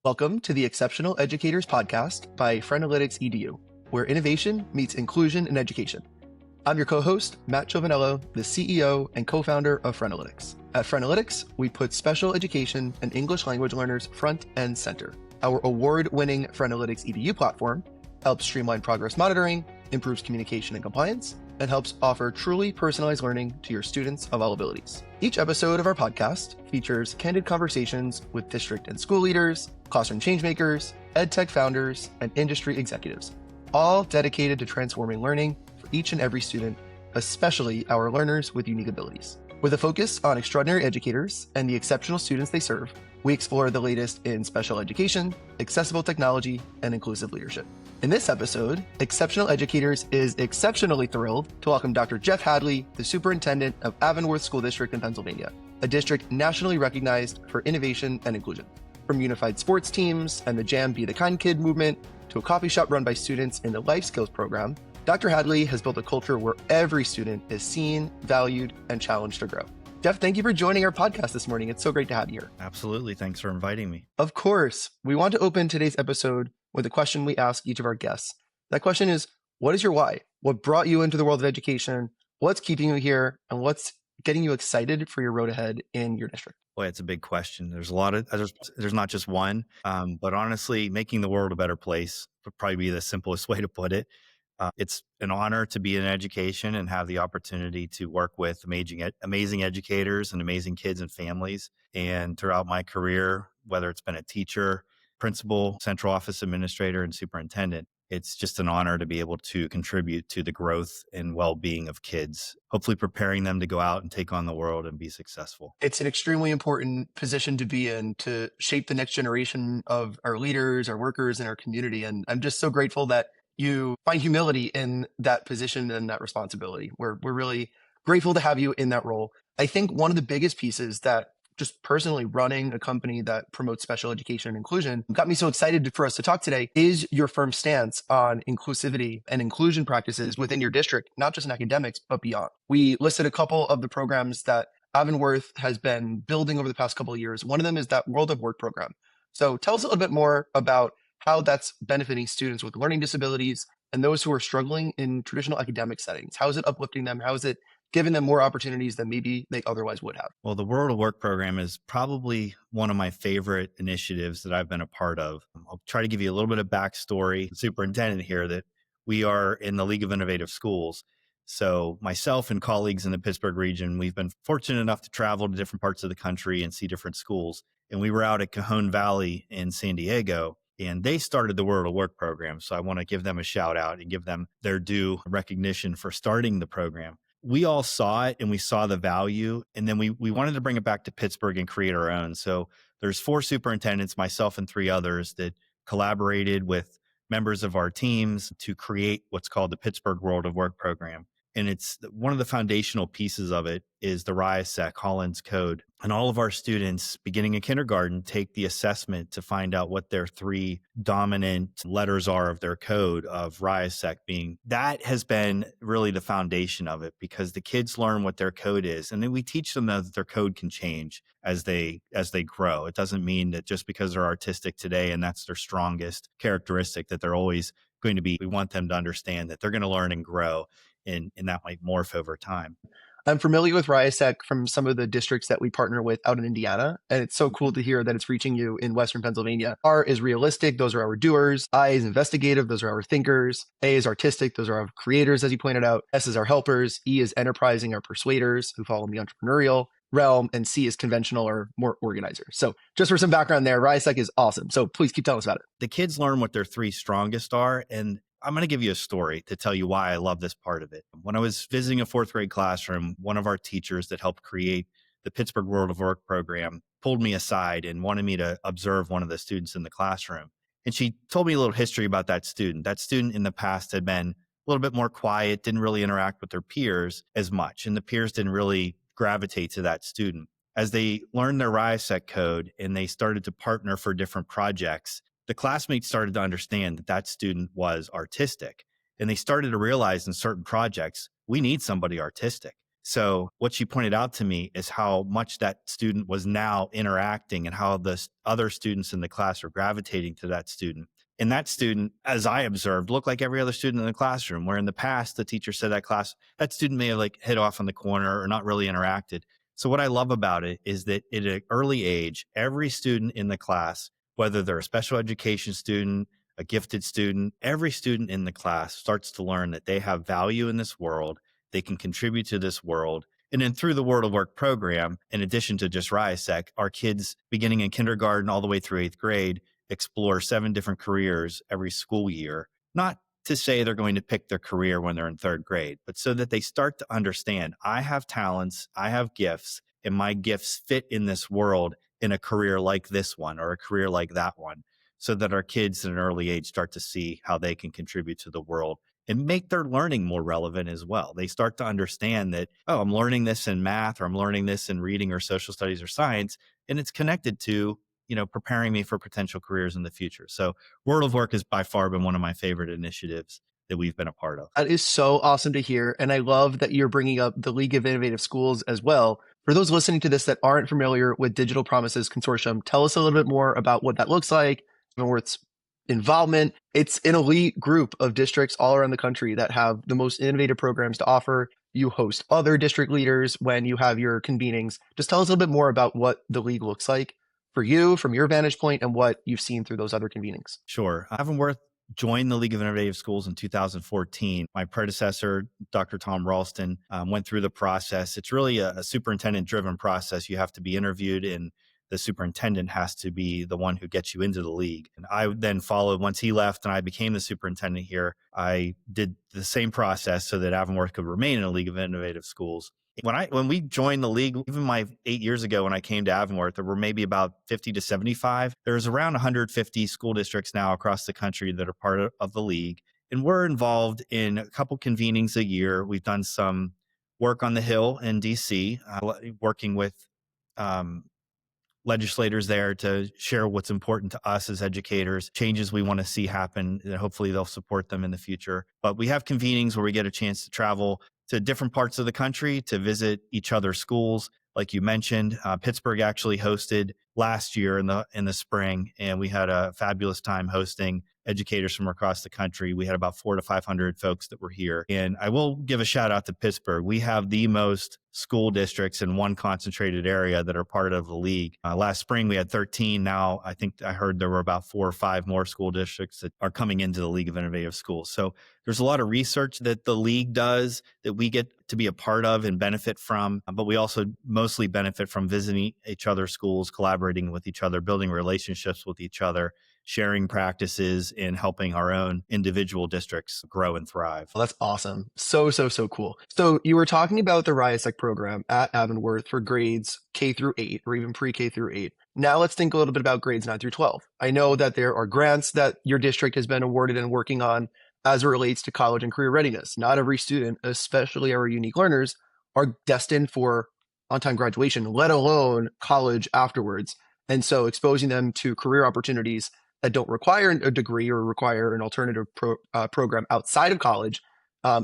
Welcome to the Exceptional Educators Podcast by Friendalytics EDU, where innovation meets inclusion in education. I'm your co-host, Matt Giovanello, the CEO and co-founder of Friendalytics. At Friendalytics, we put special education and English language learners front and center. Our award-winning Friendalytics EDU platform helps streamline progress monitoring, improves communication and compliance, and helps offer truly personalized learning to your students of all abilities. Each episode of our podcast features candid conversations with district and school leaders, classroom changemakers, edtech founders, and industry executives, all dedicated to transforming learning for each and every student, especially our learners with unique abilities. With a focus on extraordinary educators and the exceptional students they serve, we explore the latest in special education, accessible technology, and inclusive leadership. In this episode, Exceptional Educators is exceptionally thrilled to welcome Dr. Jeff Hadley, the Superintendent of Avonworth School District in Pennsylvania, a district nationally recognized for innovation and inclusion. From unified sports teams and the JAMbethekindkid movement to a coffee shop run by students in the Life Skills program, Dr. Hadley has built a culture where every student is seen, valued, and challenged to grow. Jeff, thank you for joining our podcast this morning. It's so great to have you here. Absolutely. Thanks for inviting me. Of course. We want to open today's episode with a question we ask each of our guests. That question is, what is your why? What brought you into the world of education? What's keeping you here? And what's getting you excited for your road ahead in your district? Boy, it's a big question. There's there's not just one, but honestly, making the world a better place would probably be the simplest way to put it. It's an honor to be in education and have the opportunity to work with amazing educators and amazing kids and families. And throughout my career, whether it's been a teacher, principal, central office administrator, and superintendent, it's just an honor to be able to contribute to the growth and well-being of kids, hopefully preparing them to go out and take on the world and be successful. It's an extremely important position to be in to shape the next generation of our leaders, our workers, and our community. And I'm just so grateful that you find humility in that position and that responsibility. We're really grateful to have you in that role. I think one of the biggest pieces that just personally running a company that promotes special education and inclusion got me so excited for us to talk today is your firm stance on inclusivity and inclusion practices within your district, not just in academics, but beyond. We listed a couple of the programs that Avonworth has been building over the past couple of years. One of them is that World of Work program. So tell us a little bit more about how that's benefiting students with learning disabilities and those who are struggling in traditional academic settings. How is it uplifting them? How is it giving them more opportunities than maybe they otherwise would have? Well, the World of Work program is probably one of my favorite initiatives that I've been a part of. I'll try to give you a little bit of backstory. Superintendent here, that we are in the League of Innovative Schools. So myself and colleagues in the Pittsburgh region, we've been fortunate enough to travel to different parts of the country and see different schools. And we were out at Cajon Valley in San Diego, and they started the World of Work program. So I want to give them a shout out and give them their due recognition for starting the program. We all saw it and we saw the value. And then we wanted to bring it back to Pittsburgh and create our own. So there's 4 superintendents, myself and 3 others, that collaborated with members of our teams to create what's called the Pittsburgh World of Work program. And it's one of the foundational pieces of it is the RIASEC Holland's Code. And all of our students, beginning in kindergarten, take the assessment to find out what their 3 dominant letters are of their code, of RIASEC being. That has been really the foundation of it, because the kids learn what their code is. And then we teach them that their code can change as they grow. It doesn't mean that just because they're artistic today and that's their strongest characteristic, that they're always going to be. We want them to understand that they're going to learn and grow. And that might morph over time. I'm familiar with RIASEC from some of the districts that we partner with out in Indiana, and it's so cool to hear that it's reaching you in Western Pennsylvania. R is realistic, those are our doers. I is investigative, those are our thinkers. A is artistic, those are our creators, as you pointed out. S is our helpers. E is enterprising, our persuaders who fall in the entrepreneurial realm. And C is conventional, or more organizers. So just for some background there, RIASEC is awesome. So please keep telling us about it. The kids learn what their 3 strongest are, and I'm going to give you a story to tell you why I love this part of it. When I was visiting a 4th grade classroom, one of our teachers that helped create the Pittsburgh World of Work program pulled me aside and wanted me to observe one of the students in the classroom. And she told me a little history about that student. That student in the past had been a little bit more quiet, didn't really interact with their peers as much. And the peers didn't really gravitate to that student. As they learned their RIASEC code and they started to partner for different projects, the classmates started to understand that that student was artistic. And they started to realize in certain projects, we need somebody artistic. So what she pointed out to me is how much that student was now interacting and how the other students in the class are gravitating to that student. And that student, as I observed, looked like every other student in the classroom, where in the past, the teacher said that student may have like hit off on the corner or not really interacted. So what I love about it is that at an early age, every student in the class, whether they're a special education student, a gifted student, every student in the class starts to learn that they have value in this world. They can contribute to this world. And then through the World of Work program, in addition to just RIASEC, our kids beginning in kindergarten all the way through 8th grade explore 7 different careers every school year. Not to say they're going to pick their career when they're in 3rd grade, but so that they start to understand, I have talents, I have gifts, and my gifts fit in this world in a career like this one or a career like that one, so that our kids at an early age start to see how they can contribute to the world and make their learning more relevant as well. They start to understand that, oh, I'm learning this in math, or I'm learning this in reading or social studies or science, and it's connected to, preparing me for potential careers in the future. So World of Work has by far been one of my favorite initiatives that we've been a part of. That is so awesome to hear. And I love that you're bringing up the League of Innovative Schools as well. For those listening to this that aren't familiar with Digital Promises Consortium, tell us a little bit more about what that looks like, Avonworth's involvement. It's an elite group of districts all around the country that have the most innovative programs to offer. You host other district leaders when you have your convenings. Just tell us a little bit more about what the League looks like for you from your vantage point and what you've seen through those other convenings. Sure. Avonworth joined the League of Innovative Schools in 2014. My predecessor, Dr. Tom Ralston, went through the process. It's really a superintendent-driven process. You have to be interviewed, and the superintendent has to be the one who gets you into the league. And I then followed once he left and I became the superintendent here. I did the same process so that Avonworth could remain in a League of Innovative Schools. When we joined the league, even my 8 years ago when I came to Avonworth, there were maybe about 50 to 75. There's around 150 school districts now across the country that are part of the league. And we're involved in a couple convenings a year. We've done some work on the Hill in DC, working with legislators there to share what's important to us as educators, changes we want to see happen, and hopefully they'll support them in the future. But we have convenings where we get a chance to travel to different parts of the country to visit each other's schools. Like you mentioned, Pittsburgh actually hosted last year in the spring, and we had a fabulous time hosting educators from across the country. We had about 400 to 500 folks that were here. And I will give a shout out to Pittsburgh. We have the most school districts in one concentrated area that are part of the league. Last spring, we had 13. Now, I think I heard there were about 4 or 5 more school districts that are coming into the League of Innovative Schools. So there's a lot of research that the league does that we get to be a part of and benefit from, but we also mostly benefit from visiting each other's schools, collaborating with each other, building relationships with each other, sharing practices, and helping our own individual districts grow and thrive. Well, that's awesome. So cool. So you were talking about the RIASEC program at Avonworth for grades K through 8 or even pre-K through 8. Now let's think a little bit about grades 9 through 12. I know that there are grants that your district has been awarded and working on as it relates to college and career readiness. Not every student, especially our unique learners, are destined for on-time graduation, let alone college afterwards. And so exposing them to career opportunities that don't require a degree or require an alternative program outside of college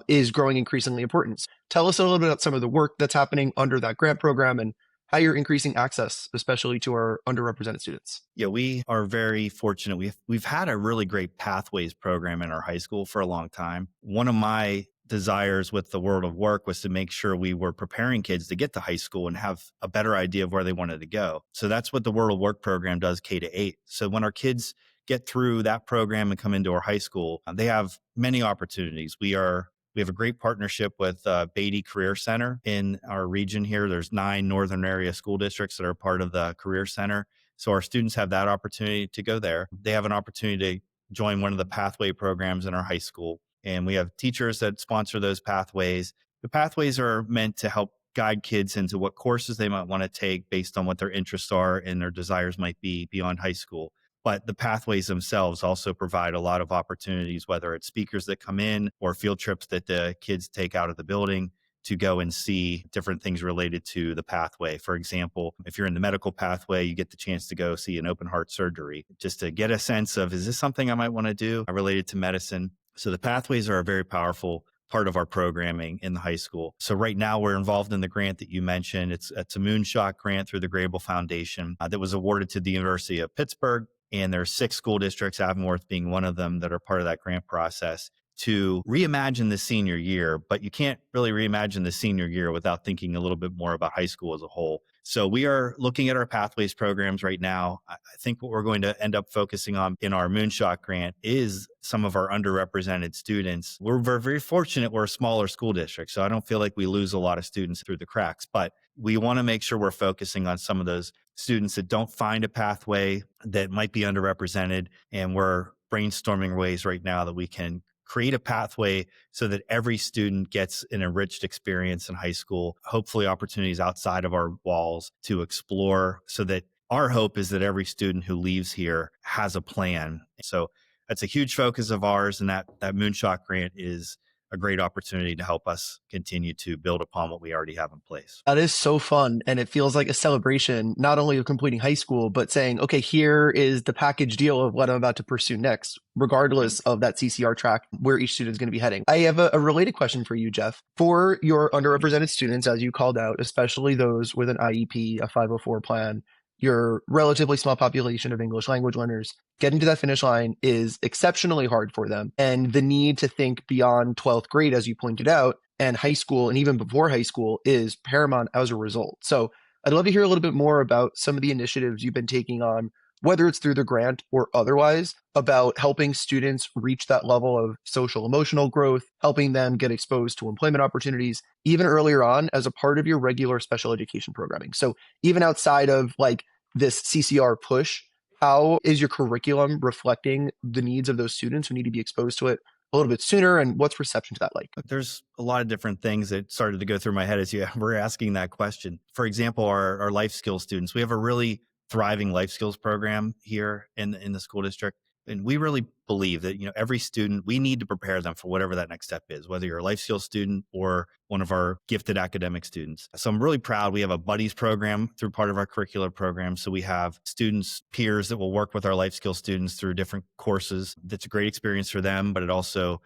is growing increasingly important. Tell us a little bit about some of the work that's happening under that grant program and how you're increasing access, especially to our underrepresented students. Yeah, we are very fortunate. We've had a really great pathways program in our high school for a long time. One of my desires with the World of Work was to make sure we were preparing kids to get to high school and have a better idea of where they wanted to go. So that's what the World of Work program does, K to 8. So when our kids get through that program and come into our high school, they have many opportunities. We have a great partnership with Beatty Career Center in our region here. There's 9 northern area school districts that are part of the Career Center. So our students have that opportunity to go there. They have an opportunity to join one of the pathway programs in our high school. And we have teachers that sponsor those pathways. The pathways are meant to help guide kids into what courses they might want to take based on what their interests are and their desires might be beyond high school. But the pathways themselves also provide a lot of opportunities, whether it's speakers that come in or field trips that the kids take out of the building to go and see different things related to the pathway. For example, if you're in the medical pathway, you get the chance to go see an open heart surgery just to get a sense of, is this something I might want to do related to medicine? So the pathways are a very powerful part of our programming in the high school. So right now we're involved in the grant that you mentioned. It's a moonshot grant through the Grable Foundation that was awarded to the University of Pittsburgh. And there are 6 school districts, Avonworth being one of them, that are part of that grant process to reimagine the senior year. But you can't really reimagine the senior year without thinking a little bit more about high school as a whole. So we are looking at our pathways programs right now. I think what we're going to end up focusing on in our Moonshot grant is some of our underrepresented students. We're very fortunate we're a smaller school district, so I don't feel like we lose a lot of students through the cracks, but we want to make sure we're focusing on some of those students that don't find a pathway that might be underrepresented. And we're brainstorming ways right now that we can create a pathway so that every student gets an enriched experience in high school, hopefully opportunities outside of our walls to explore, so that our hope is that every student who leaves here has a plan. So that's a huge focus of ours. And that Moonshot grant is a great opportunity to help us continue to build upon what we already have in place. That is so fun. And it feels like a celebration, not only of completing high school, but saying, okay, here is the package deal of what I'm about to pursue next, regardless of that CCR track where each student is going to be heading. I have a related question for you, Jeff. For your underrepresented students, as you called out, especially those with an IEP, a 504 plan, your relatively small population of English language learners, getting to that finish line is exceptionally hard for them. And the need to think beyond 12th grade, as you pointed out, and high school, and even before high school, is paramount as a result. So I'd love to hear a little bit more about some of the initiatives you've been taking on, whether it's through the grant or otherwise, about helping students reach that level of social emotional growth, helping them get exposed to employment opportunities, even earlier on as a part of your regular special education programming. So even outside of like this CCR push, how is your curriculum reflecting the needs of those students who need to be exposed to it a little bit sooner, and what's reception to that like? There's a lot of different things that started to go through my head as you were asking that question. For example, our life skills students, we have a really thriving life skills program here in the school district. And we really believe that, every student, we need to prepare them for whatever that next step is, whether you're a life skills student or one of our gifted academic students. So I'm really proud. We have a buddies program through part of our curricular program. So we have students, peers that will work with our life skills students through different courses. That's a great experience for them, but it also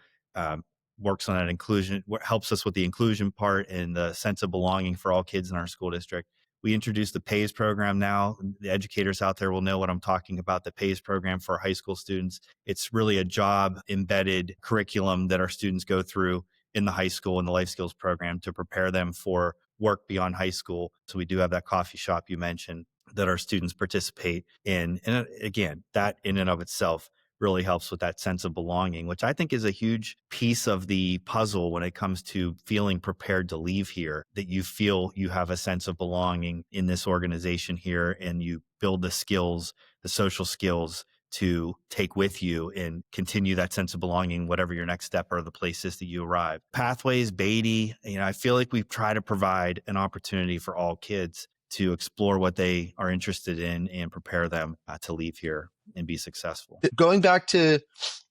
works on that inclusion, helps us with the inclusion part and the sense of belonging for all kids in our school district. We introduced the PAYS program now. The educators out there will know what I'm talking about, the PAYS program for high school students. It's really a job embedded curriculum that our students go through in the high school and the life skills program to prepare them for work beyond high school. So we do have that coffee shop you mentioned that our students participate in. And again, that in and of itself really helps with that sense of belonging, which I think is a huge piece of the puzzle when it comes to feeling prepared to leave here, that you feel you have a sense of belonging in this organization here, and you build the skills, the social skills to take with you and continue that sense of belonging, whatever your next step or the places that you arrive. Pathways, Beatty, I feel like we try to provide an opportunity for all kids to explore what they are interested in and prepare them to leave here and be successful. Going back to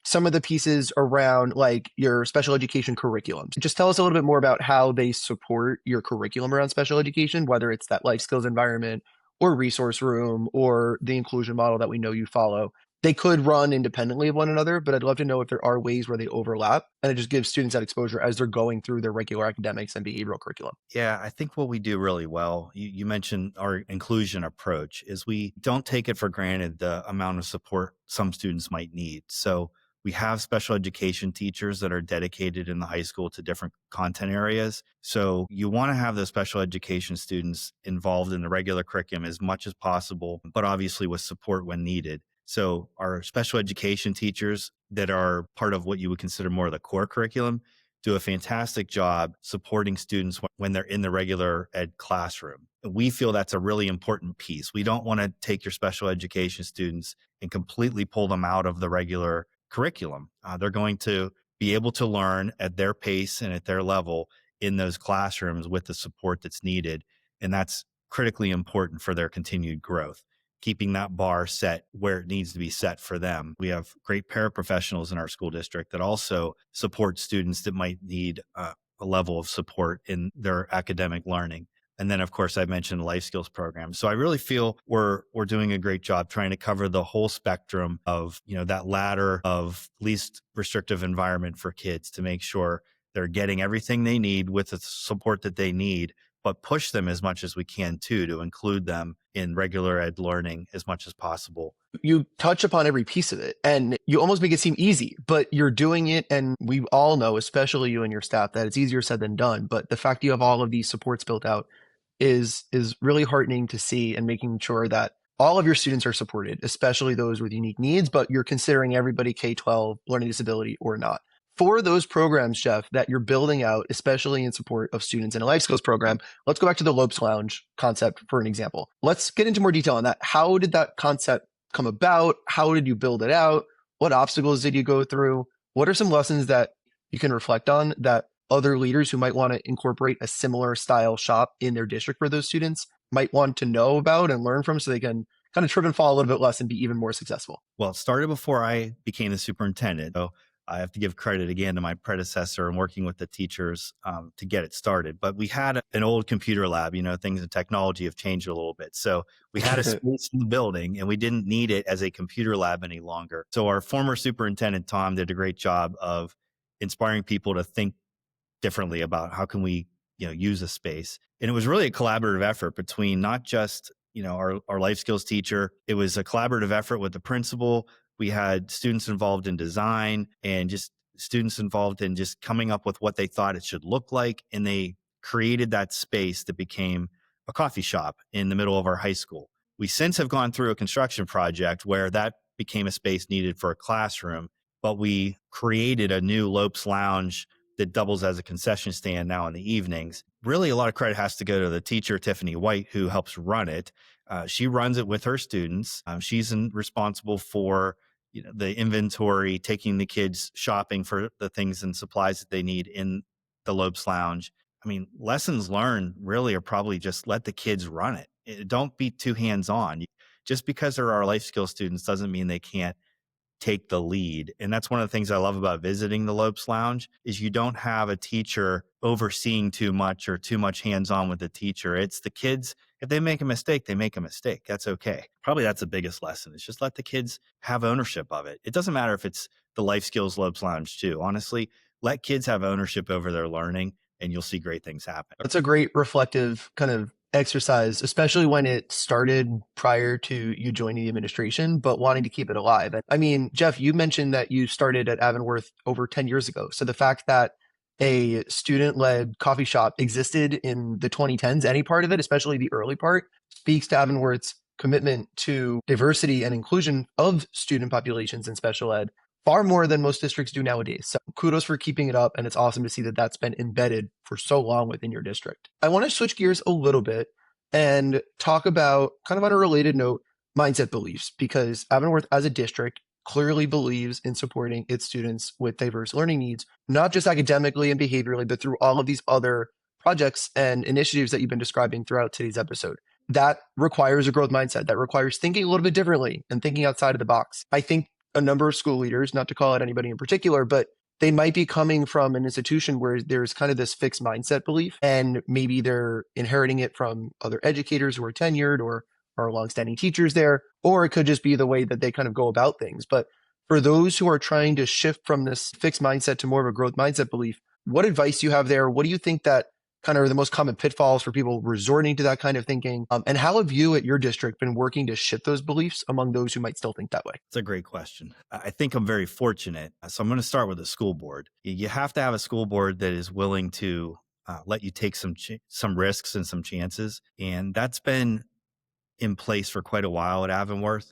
some of the pieces around like your special education curriculum, just tell us a little bit more about how they support your curriculum around special education, whether it's that life skills environment or resource room or the inclusion model that we know you follow. They could run independently of one another, but I'd love to know if there are ways where they overlap, and it just gives students that exposure as they're going through their regular academics and behavioral curriculum. Yeah, I think what we do really well, you mentioned our inclusion approach, is we don't take it for granted the amount of support some students might need. So we have special education teachers that are dedicated in the high school to different content areas. So you want to have those special education students involved in the regular curriculum as much as possible, but obviously with support when needed. So our special education teachers that are part of what you would consider more of the core curriculum do a fantastic job supporting students when they're in the regular ed classroom. We feel that's a really important piece. We don't want to take your special education students and completely pull them out of the regular curriculum. They're going to be able to learn at their pace and at their level in those classrooms with the support that's needed. And that's critically important for their continued growth, keeping that bar set where it needs to be set for them. We have great paraprofessionals in our school district that also support students that might need a level of support in their academic learning. And then, of course, I mentioned the life skills program. So I really feel we're doing a great job trying to cover the whole spectrum of, that ladder of least restrictive environment for kids to make sure they're getting everything they need with the support that they need, but push them as much as we can too, to include them in regular ed learning as much as possible. You touch upon every piece of it and you almost make it seem easy, but you're doing it. And we all know, especially you and your staff, that it's easier said than done. But the fact you have all of these supports built out is really heartening to see, and making sure that all of your students are supported, especially those with unique needs, but you're considering everybody K-12, learning disability or not. For those programs, Jeff, that you're building out, especially in support of students in a life skills program, let's go back to the Lopes Lounge concept for an example. Let's get into more detail on that. How did that concept come about? How did you build it out? What obstacles did you go through? What are some lessons that you can reflect on that other leaders who might want to incorporate a similar style shop in their district for those students might want to know about and learn from, so they can kind of trip and fall a little bit less and be even more successful? Well, it started before I became the superintendent. So I have to give credit again to my predecessor and working with the teachers to get it started. But we had an old computer lab, things in technology have changed a little bit. So we had a space in the building and we didn't need it as a computer lab any longer. So our former superintendent, Tom, did a great job of inspiring people to think differently about how can we, use a space. And it was really a collaborative effort between not just, our life skills teacher. It was a collaborative effort with the principal. We had students involved in design and just students involved in just coming up with what they thought it should look like. And they created that space that became a coffee shop in the middle of our high school. We since have gone through a construction project where that became a space needed for a classroom, but we created a new Lopes Lounge that doubles as a concession stand now in the evenings. Really, a lot of credit has to go to the teacher, Tiffany White, who helps run it. She runs it with her students. She's responsible for the inventory, taking the kids shopping for the things and supplies that they need in the Lopes Lounge. I mean, lessons learned really are probably just let the kids run it. Don't be too hands-on. Just because they're our life skills students doesn't mean they can't take the lead. And that's one of the things I love about visiting the Lopes Lounge is you don't have a teacher overseeing too much or too much hands-on with the teacher. It's the kids. If they make a mistake, they make a mistake. That's okay. Probably that's the biggest lesson. It's just let the kids have ownership of it. It doesn't matter if it's the life skills Lopes Lounge too. Honestly, let kids have ownership over their learning and you'll see great things happen. That's a great reflective kind of exercise, especially when it started prior to you joining the administration, but wanting to keep it alive. And I mean, Jeff, you mentioned that you started at Avonworth over 10 years ago. So the fact that a student-led coffee shop existed in the 2010s, any part of it, especially the early part, speaks to Avonworth's commitment to diversity and inclusion of student populations in special ed far more than most districts do nowadays. So kudos for keeping it up. And it's awesome to see that that's been embedded for so long within your district. I want to switch gears a little bit and talk about, kind of on a related note, mindset beliefs, because Avonworth as a district clearly believes in supporting its students with diverse learning needs, not just academically and behaviorally, but through all of these other projects and initiatives that you've been describing throughout today's episode. That requires a growth mindset. That requires thinking a little bit differently and thinking outside of the box. I think a number of school leaders, not to call out anybody in particular, but they might be coming from an institution where there's kind of this fixed mindset belief, and maybe they're inheriting it from other educators who are tenured or are longstanding teachers there, or it could just be the way that they kind of go about things. But for those who are trying to shift from this fixed mindset to more of a growth mindset belief, what advice do you have there? What do you think that kind of are the most common pitfalls for people resorting to that kind of thinking? And how have you at your district been working to shift those beliefs among those who might still think that way? It's a great question. I think I'm very fortunate. So I'm going to start with the school board. You have to have a school board that is willing to let you take some risks and some chances. And that's been in place for quite a while at Avonworth,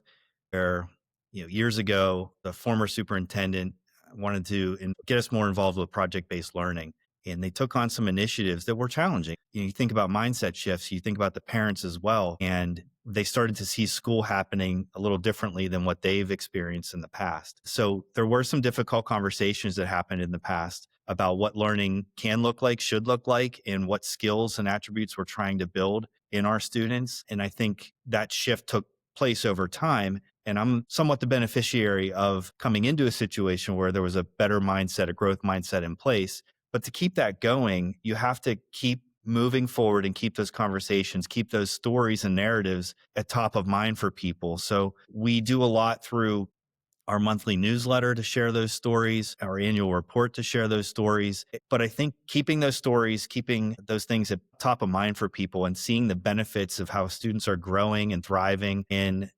where years ago, the former superintendent wanted to get us more involved with project-based learning. And they took on some initiatives that were challenging. You think about mindset shifts, you think about the parents as well. And they started to see school happening a little differently than what they've experienced in the past. So there were some difficult conversations that happened in the past about what learning can look like, should look like, and what skills and attributes we're trying to build in our students. And I think that shift took place over time. And I'm somewhat the beneficiary of coming into a situation where there was a better mindset, a growth mindset in place. But to keep that going, you have to keep moving forward and keep those conversations, keep those stories and narratives at top of mind for people. So we do a lot through our monthly newsletter to share those stories, our annual report to share those stories. But I think keeping those stories, keeping those things at top of mind for people and seeing the benefits of how students are growing and thriving in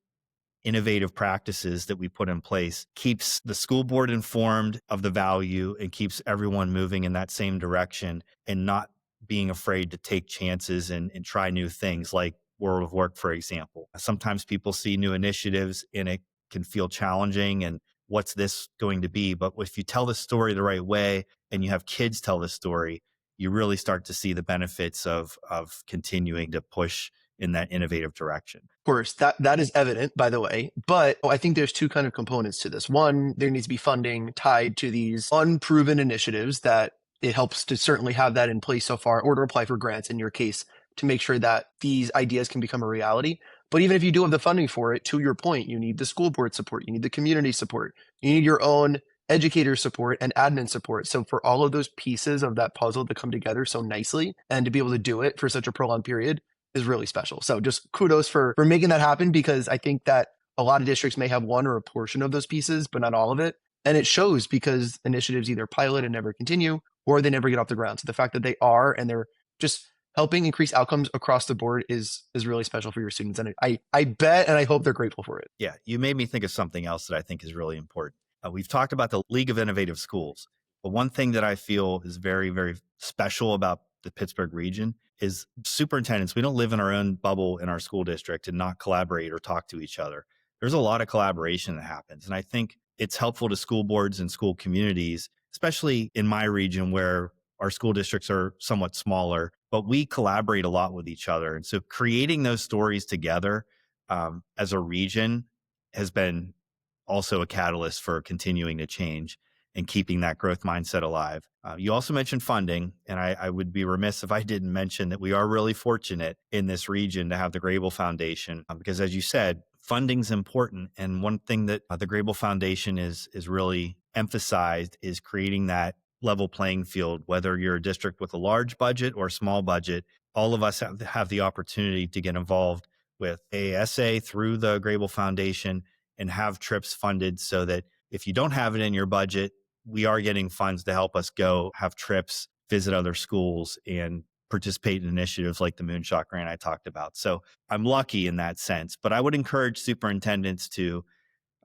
innovative practices that we put in place keeps the school board informed of the value and keeps everyone moving in that same direction and not being afraid to take chances and try new things like World of Work, for example. Sometimes people see new initiatives and it can feel challenging and what's this going to be? But if you tell the story the right way and you have kids tell the story, you really start to see the benefits of continuing to push in that innovative direction. Of course, that is evident, by the way. But I think there's two kind of components to this. One, there needs to be funding tied to these unproven initiatives that it helps to certainly have that in place so far, or to apply for grants in your case to make sure that these ideas can become a reality. But even if you do have the funding for it, to your point, you need the school board support, you need the community support, you need your own educator support and admin support. So for all of those pieces of that puzzle to come together so nicely and to be able to do it for such a prolonged period is really special. So just kudos for making that happen, because I think that a lot of districts may have one or a portion of those pieces, but not all of it. And it shows because initiatives either pilot and never continue, or they never get off the ground. So the fact that they are, and they're just helping increase outcomes across the board is really special for your students. And I bet, and I hope they're grateful for it. Yeah, you made me think of something else that I think is really important. We've talked about the League of Innovative Schools, but one thing that I feel is very, very special about the Pittsburgh region is superintendents. We don't live in our own bubble in our school district and not collaborate or talk to each other. There's a lot of collaboration that happens. And I think it's helpful to school boards and school communities, especially in my region where our school districts are somewhat smaller, but we collaborate a lot with each other. And so creating those stories together as a region has been also a catalyst for continuing to change and keeping that growth mindset alive. You also mentioned funding, and I would be remiss if I didn't mention that we are really fortunate in this region to have the Grable Foundation, because as you said, funding's important. And one thing that the Grable Foundation is really emphasized is creating that level playing field. Whether you're a district with a large budget or a small budget, all of us have the opportunity to get involved with AASA through the Grable Foundation and have trips funded so that if you don't have it in your budget, we are getting funds to help us go have trips, visit other schools, and participate in initiatives like the Moonshot Grant I talked about. So I'm lucky in that sense, but I would encourage superintendents to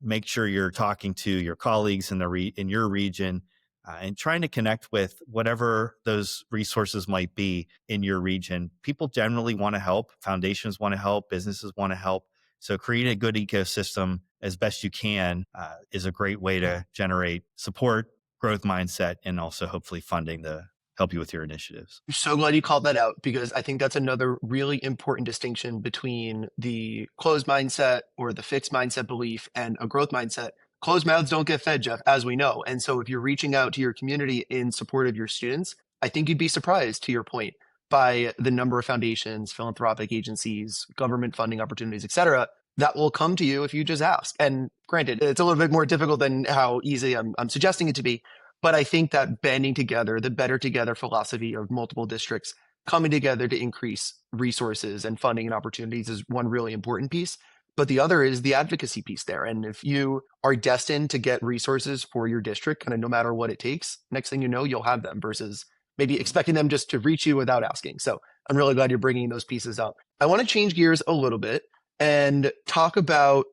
make sure you're talking to your colleagues in your region and trying to connect with whatever those resources might be in your region. People generally want to help. Foundations want to help. Businesses want to help. So creating a good ecosystem as best you can is a great way to generate support, growth mindset, and also hopefully funding to help you with your initiatives. I'm so glad you called that out, because I think that's another really important distinction between the closed mindset or the fixed mindset belief and a growth mindset. Closed mouths don't get fed, Jeff, as we know. And so if you're reaching out to your community in support of your students, I think you'd be surprised, to your point, by the number of foundations, philanthropic agencies, government funding opportunities, et cetera, that will come to you if you just ask. And granted, it's a little bit more difficult than how easy I'm suggesting it to be. But I think that banding together, the better together philosophy of multiple districts coming together to increase resources and funding and opportunities is one really important piece. But the other is the advocacy piece there. And if you are destined to get resources for your district, kind of no matter what it takes, next thing you know, you'll have them versus maybe expecting them just to reach you without asking. So I'm really glad you're bringing those pieces up. I want to change gears a little bit and talk about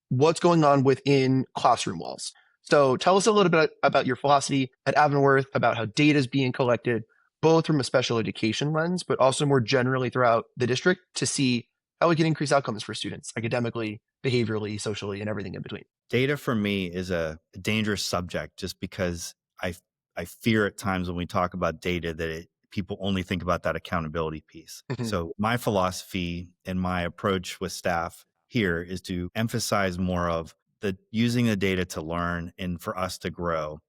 what's going on within classroom walls. So tell us a little bit about your philosophy at Avonworth, about how data is being collected, both from a special education lens, but also more generally throughout the district to see how we can increase outcomes for students academically, behaviorally, socially, and everything in between. Data for me is a dangerous subject just because I fear at times when we talk about data that people only think about that accountability piece. Mhm. So my philosophy and my approach with staff here is to emphasize more of using the data to learn and for us to grow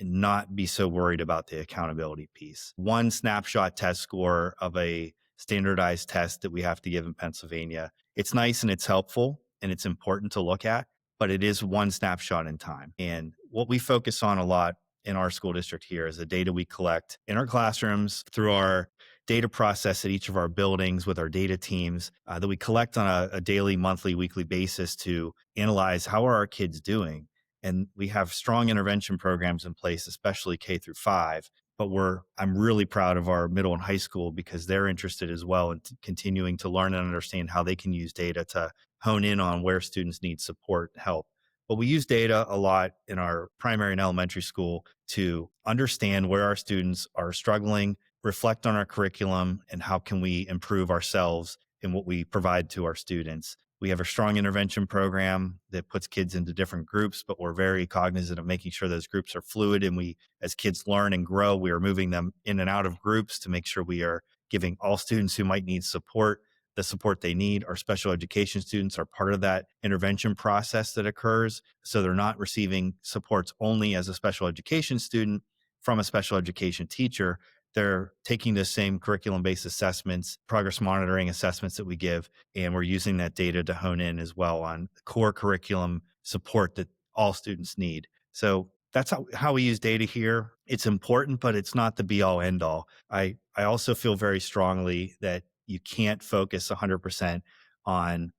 and not be so worried about the accountability piece. One snapshot test score of a standardized test that we have to give in Pennsylvania, it's nice and it's helpful and it's important to look at, but it is one snapshot in time. And what we focus on a lot in our school district here is the data we collect in our classrooms through our data process at each of our buildings with our data teams that we collect on a daily, monthly, weekly basis to analyze how are our kids doing. And we have strong intervention programs in place, especially K-5. But I'm really proud of our middle and high school because they're interested as well in continuing to learn and understand how they can use data to hone in on where students need support, help. But we use data a lot in our primary and elementary school to understand where our students are struggling, reflect on our curriculum, and how can we improve ourselves in what we provide to our students. We have a strong intervention program that puts kids into different groups, but we're very cognizant of making sure those groups are fluid. And as kids learn and grow, we are moving them in and out of groups to make sure we are giving all students who might need support the support they need. Our special education students are part of that intervention process that occurs. So they're not receiving supports only as a special education student from a special education teacher. They're taking the same curriculum-based assessments, progress monitoring assessments that we give, and we're using that data to hone in as well on core curriculum support that all students need. So that's how we use data here. It's important, but it's not the be-all, end-all. I also feel very strongly that you can't focus 100% on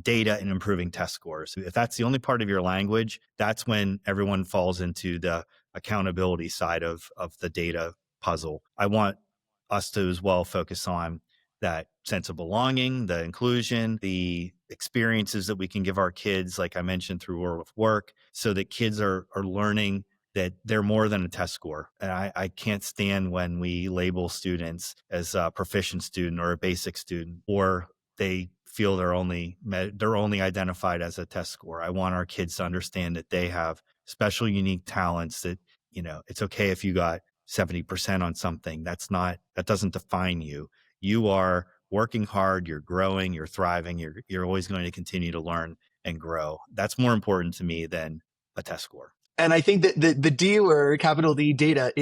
data and improving test scores. If that's the only part of your language, that's when everyone falls into the accountability side of the data puzzle. I want us to as well focus on that sense of belonging, the inclusion, the experiences that we can give our kids, like I mentioned, through work, so that kids are learning that they're more than a test score. And I can't stand when we label students as a proficient student or a basic student, or they feel they're only identified as a test score. I want our kids to understand that they have special, unique talents, that, it's okay if you got 70% on something. That doesn't define you. You are working hard, you're growing, you're thriving, you're always going to continue to learn and grow. That's more important to me than a test score. And I think that the D, or capital D, data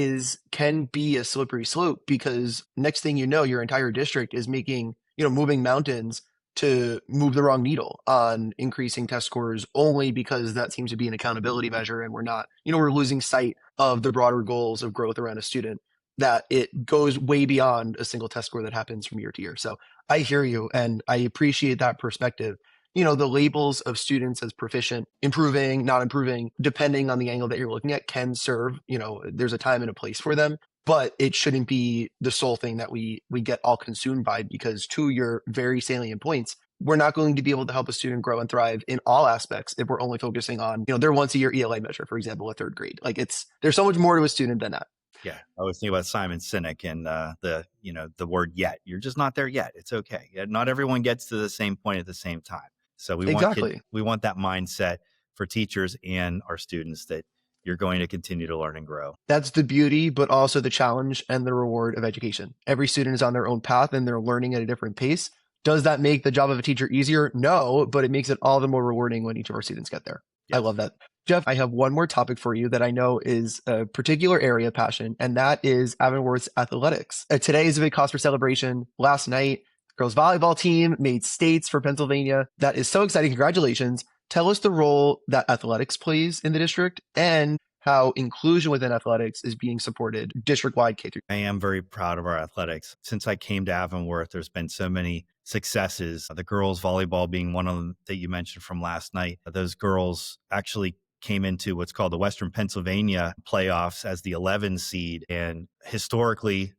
can be a slippery slope, because next thing you know, your entire district is moving mountains to move the wrong needle on increasing test scores, only because that seems to be an accountability measure. And we're losing sight of the broader goals of growth around a student, that it goes way beyond a single test score that happens from year to year. So I hear you, and I appreciate that perspective. The labels of students as proficient, improving, not improving, depending on the angle that you're looking at, can serve, there's a time and a place for them, but it shouldn't be the sole thing that we get all consumed by, because to your very salient points, we're not going to be able to help a student grow and thrive in all aspects if we're only focusing on, their once a year ELA measure, for example, a third grade. Like there's so much more to a student than that. Yeah, I always think about Simon Sinek and the word yet. You're just not there yet. It's okay. Not everyone gets to the same point at the same time. So we want that mindset for teachers and our students, that you're going to continue to learn and grow. That's the beauty, but also the challenge and the reward of education. Every student is on their own path and they're learning at a different pace. Does that make the job of a teacher easier? No, but it makes it all the more rewarding when each of our students get there. Yes. I love that. Jeff, I have one more topic for you that I know is a particular area of passion, and that is Avonworth's athletics. Today is a big cause for celebration. Last night, girls volleyball team made states for Pennsylvania. That is so exciting. Congratulations. Tell us the role that athletics plays in the district, and how inclusion within athletics is being supported district-wide K-3. I am very proud of our athletics. Since I came to Avonworth, there's been so many successes. The girls volleyball being one of them that you mentioned from last night. Those girls actually came into what's called the Western Pennsylvania playoffs as the 11 seed, and historically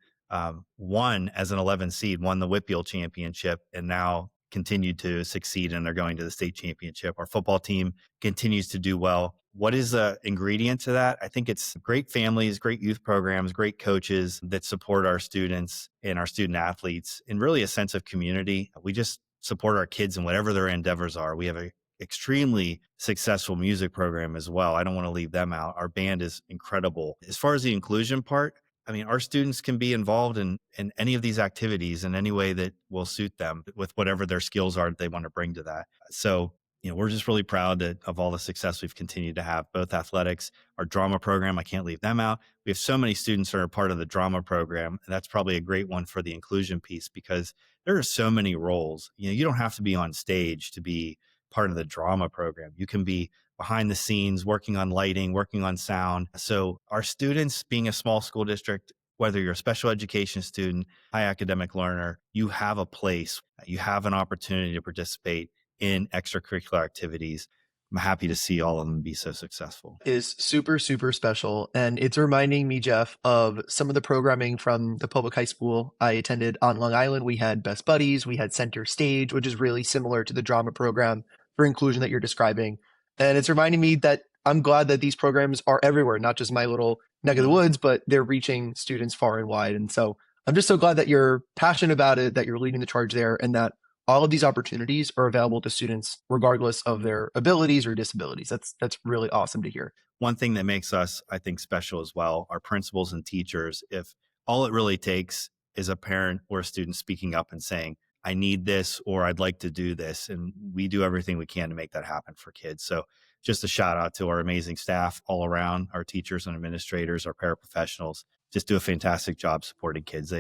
won as an 11 seed, won the Whitfield championship, and now continued to succeed, and they're going to the state championship. Our football team continues to do well. What is the ingredient to that? I think it's great families, great youth programs, great coaches that support our students and our student athletes, and really a sense of community. We just support our kids in whatever their endeavors are. We have an extremely successful music program as well. I don't want to leave them out. Our band is incredible. As far as the inclusion part, I mean, our students can be involved in any of these activities in any way that will suit them with whatever their skills are that they want to bring to that. So, we're just really proud of all the success we've continued to have, both athletics, our drama program. I can't leave them out. We have so many students that are part of the drama program, and that's probably a great one for the inclusion piece, because there are so many roles. You don't have to be on stage to be part of the drama program. You can be behind the scenes, working on lighting, working on sound. So our students, being a small school district, whether you're a special education student, high academic learner, you have a place, you have an opportunity to participate in extracurricular activities. I'm happy to see all of them be so successful. Is super, super special. And it's reminding me, Jeff, of some of the programming from the public high school I attended on Long Island. We had Best Buddies, we had Center Stage, which is really similar to the drama program for inclusion that you're describing. And it's reminding me that I'm glad that these programs are everywhere, not just my little neck of the woods, but they're reaching students far and wide. And so I'm just so glad that you're passionate about it, that you're leading the charge there, and that all of these opportunities are available to students regardless of their abilities or disabilities. That's really awesome to hear. One thing that makes us, I think, special as well, our principals and teachers, if all it really takes is a parent or a student speaking up and saying, I need this, or I'd like to do this. And we do everything we can to make that happen for kids. So just a shout out to our amazing staff all around, our teachers and administrators, our paraprofessionals, just do a fantastic job supporting kids.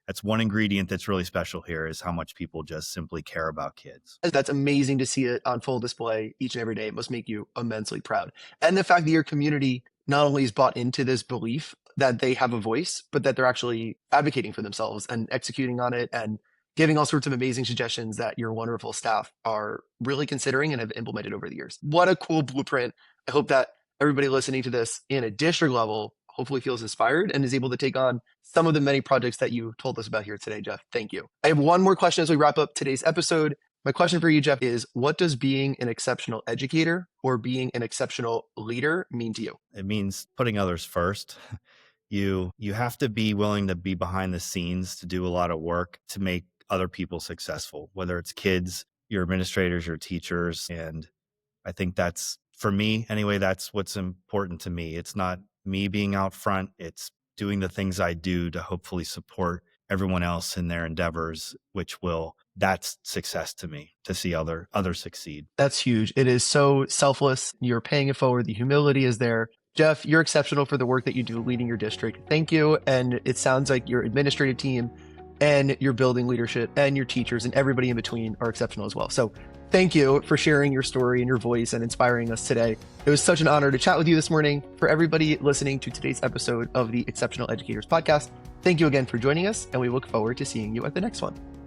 That's one ingredient that's really special here, is how much people just simply care about kids. That's amazing to see it on full display each and every day. It must make you immensely proud. And the fact that your community not only is bought into this belief that they have a voice, but that they're actually advocating for themselves and executing on it and giving all sorts of amazing suggestions that your wonderful staff are really considering and have implemented over the years. What a cool blueprint. I hope that everybody listening to this in a district level hopefully feels inspired and is able to take on some of the many projects that you told us about here today, Jeff. Thank you. I have one more question as we wrap up today's episode. My question for you, Jeff, is what does being an exceptional educator or being an exceptional leader mean to you? It means putting others first. You have to be willing to be behind the scenes, to do a lot of work to make other people successful, whether it's kids, your administrators, your teachers. And I think that's, for me anyway, that's what's important to me. It's not me being out front. It's doing the things I do to hopefully support everyone else in their endeavors, that's success to me, to see others succeed. That's huge. It is so selfless. You're paying it forward. The humility is there. Jeff, you're exceptional for the work that you do leading your district. Thank you. And it sounds like your administrative team and your building leadership and your teachers and everybody in between are exceptional as well. So thank you for sharing your story and your voice and inspiring us today. It was such an honor to chat with you this morning. For everybody listening to today's episode of the Exceptional Educators Podcast, thank you again for joining us, and we look forward to seeing you at the next one.